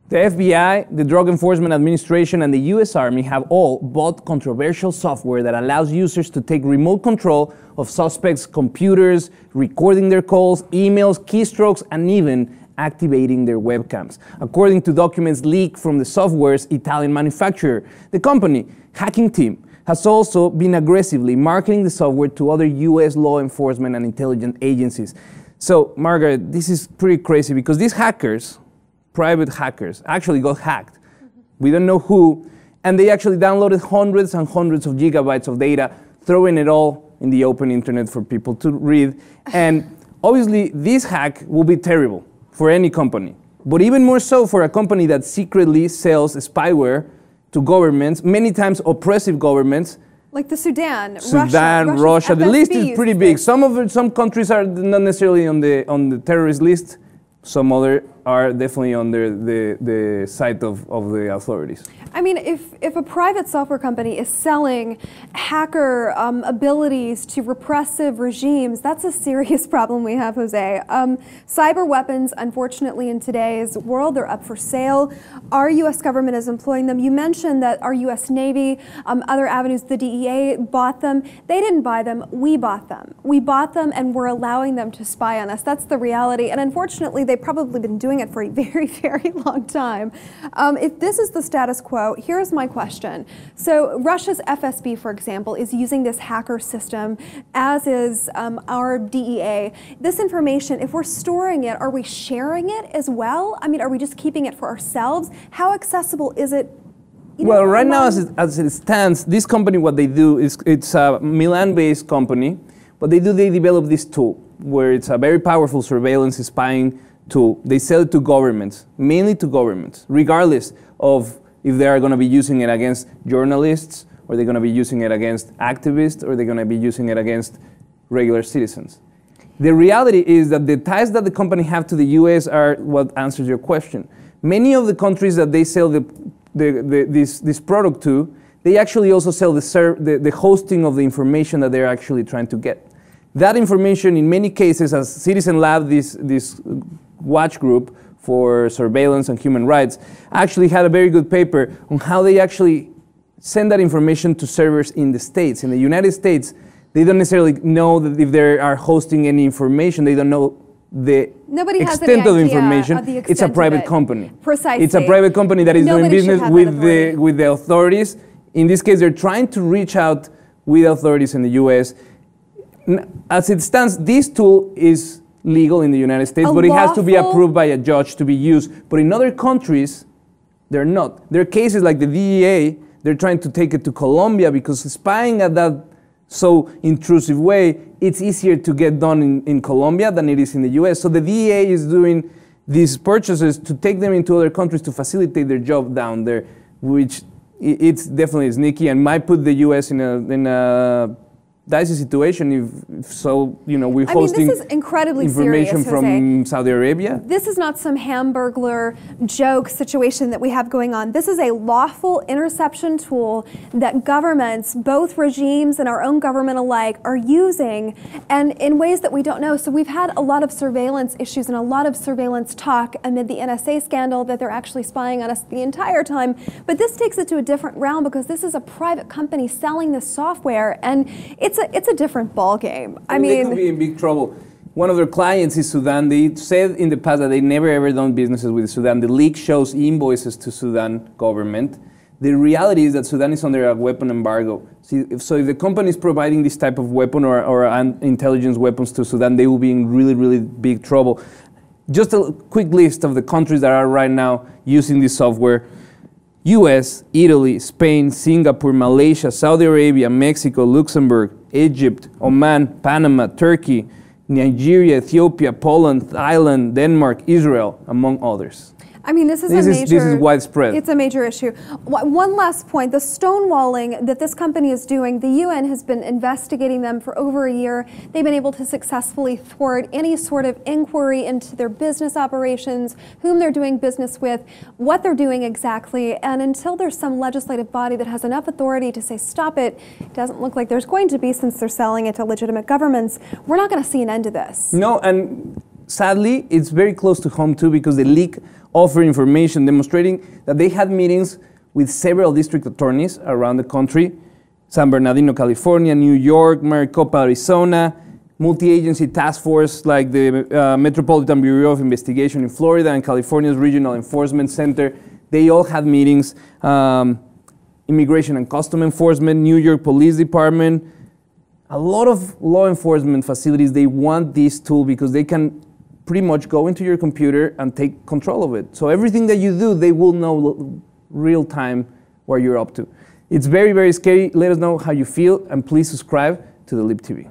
The FBI, the Drug Enforcement Administration, and the U.S. Army have all bought controversial software that allows users to take remote control of suspects' computers, recording their calls, emails, keystrokes, and even activating their webcams. According to documents leaked from the software's Italian manufacturer, the company, Hacking Team, has also been aggressively marketing the software to other U.S. law enforcement and intelligence agencies. So, Margaret, this is pretty crazy because these hackers, private hackers, actually got hacked. We don't know who, and they actually downloaded hundreds and hundreds of gigabytes of data, throwing it all in the open internet for people to read. And obviously, this hack will be terrible for any company, but even more so for a company that secretly sells spyware to governments, many times oppressive governments. Like the Sudan, Russia. The list is pretty big. Some countries are not necessarily on the terrorist list. Some other are definitely under the sight of the authorities. I mean, if a private software company is selling hacker abilities to repressive regimes, that's a serious problem we have, Jose. Cyber weapons, unfortunately, in today's world, they're up for sale. Our U.S. government is employing them. You mentioned that our U.S. Navy, other avenues, the DEA bought them. They didn't buy them, we bought them. We bought them and we're allowing them to spy on us. That's the reality. And unfortunately, they've probably been doing it for a very, very long time. If this is the status quo, here's my question. So Russia's FSB, for example, is using this hacker system, as is our DEA. This information, if we're storing it, are we sharing it as well? I mean, are we just keeping it for ourselves? How accessible is it? Well, right now, as it stands, this company, what they do is, it's a Milan-based company. What they do, they develop this tool where it's a very powerful surveillance spying tool. They sell it to governments, mainly to governments, regardless of if they are going to be using it against journalists, or they're going to be using it against activists, or they're going to be using it against regular citizens. The reality is that the ties that the company have to the US are what answers your question. Many of the countries that they sell this product to, they actually also sell the hosting of the information that they're actually trying to get. That information, in many cases, as Citizen Lab, this watch group for surveillance and human rights, actually had a very good paper on how they actually send that information to servers in the States. In the United States, they don't necessarily know that if they are hosting any information, they don't know the extent of the information. It's a private company. Precisely. It's a private company that is doing business with the authorities. In this case, they're trying to reach out with authorities in the US. As it stands, this tool is legal in the United States, but it has to be approved by a judge to be used. But in other countries, they're not. There are cases like the DEA, they're trying to take it to Colombia because spying at that so intrusive way, it's easier to get done in Colombia than it is in the US. So the DEA is doing these purchases to take them into other countries to facilitate their job down there, which it's definitely sneaky and might put the US in a dicey situation if so, we're hosting this is incredibly information serious, from Saudi Arabia. This is not some Hamburglar joke situation that we have going on. This is a lawful interception tool that governments, both regimes and our own government alike, are using, and in ways that we don't know. So we've had a lot of surveillance issues and a lot of surveillance talk amid the NSA scandal that they're actually spying on us the entire time. But this takes it to a different realm because this is a private company selling this software, and it's a different ball game. They could be in big trouble. One of their clients is Sudan. They said in the past that they never ever done businesses with Sudan. The leak shows invoices to Sudan government. The reality is that Sudan is under a weapon embargo. So if the company is providing this type of weapon or intelligence weapons to Sudan, they will be in really, really big trouble. Just a quick list of the countries that are right now using this software: US, Italy, Spain, Singapore, Malaysia, Saudi Arabia, Mexico, Luxembourg, Egypt, Oman, Panama, Turkey, Nigeria, Ethiopia, Poland, Thailand, Denmark, Israel, among others. I mean, this is widespread. It's a major issue. One last point, the stonewalling that this company is doing, the UN has been investigating them for over a year. They've been able to successfully thwart any sort of inquiry into their business operations, whom they're doing business with, what they're doing exactly, and until there's some legislative body that has enough authority to say stop it, it doesn't look like there's going to be, since they're selling it to legitimate governments. We're not going to see an end to this. No, and sadly, it's very close to home too, because the leak offered information demonstrating that they had meetings with several district attorneys around the country, San Bernardino, California, New York, Maricopa, Arizona, multi-agency task force like the Metropolitan Bureau of Investigation in Florida and California's Regional Enforcement Center. They all had meetings. Immigration and Custom Enforcement, New York Police Department, a lot of law enforcement facilities, they want this tool because they can pretty much go into your computer and take control of it. So everything that you do, they will know real time where you're up to. It's very, very scary. Let us know how you feel, and please subscribe to the Lib TV.